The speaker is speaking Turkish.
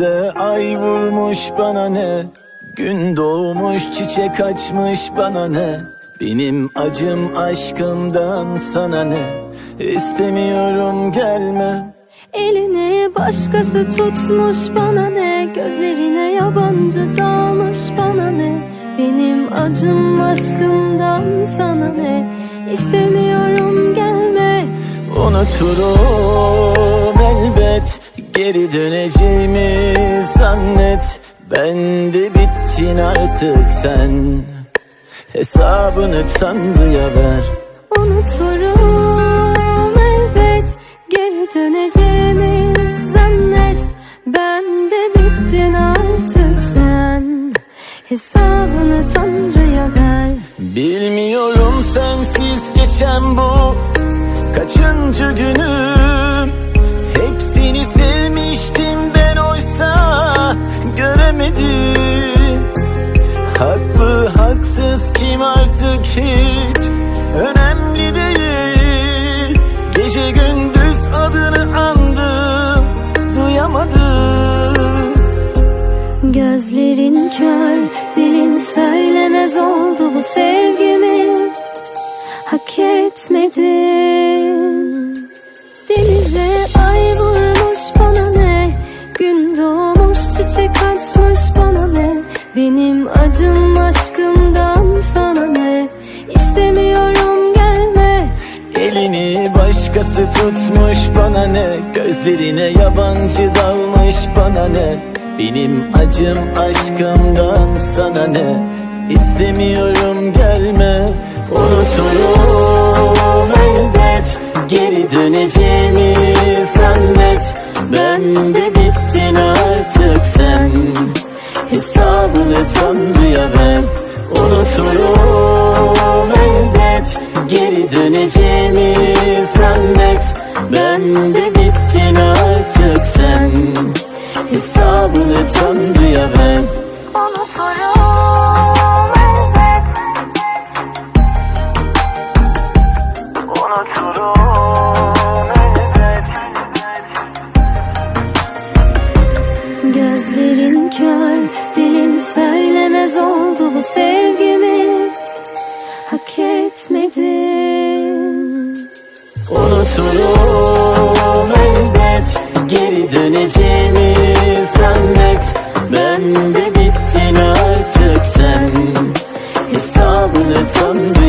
Denize ay vurmuş bana ne, gün doğmuş çiçek açmış bana ne. Benim acım aşkımdan sana ne, istemiyorum gelme. Elini başkası tutmuş bana ne, gözlerine yabancı dalmış bana ne. Benim acım aşkımdan sana ne, istemiyorum gelme. Unuturum elbet, geri döneceğimi zannet. Ben de bittin artık sen, hesabını Tanrı'ya ver. Unuturum elbet, geri döneceğimi zannet. Ben de bittin artık sen, hesabını Tanrı'ya ver. Bilmiyorum sensiz geçen bu kaçıncı günüm. Hepsini sevmiştim ben, oysa göremedim. Haklı haksız kim artık hiç önemli değil. Gece gündüz adını andım, duyamadım. Gözlerin kör, dilin söylemez oldu bu sevgimi. Hak etmedin. Denize ay vurmuş bana ne, gün doğmuş çiçek açmış bana ne. Benim acım aşkımdan sana ne, istemiyorum gelme. Elini başkası tutmuş bana ne, gözlerine yabancı dalmış bana ne. Benim acım aşkımdan sana ne, istemiyorum gelme. Unuturum elbet, geri döneceğimi zannet. Ben de bittin artık sen, hesabını Tanrı'ya ver. Unuturum elbet, geri döneceğimi zannet. Ben de bittin artık sen, hesabını Tanrı'ya ver. Unuturum elbet, Unuturum elbet. gözlerin kör, dilin söylemez oldu bu sevgimi. Hak etmedin. Unuturum elbet, geri döneceğimi zannet. Ben de bittin artık sen, hesabını Tanrı'ya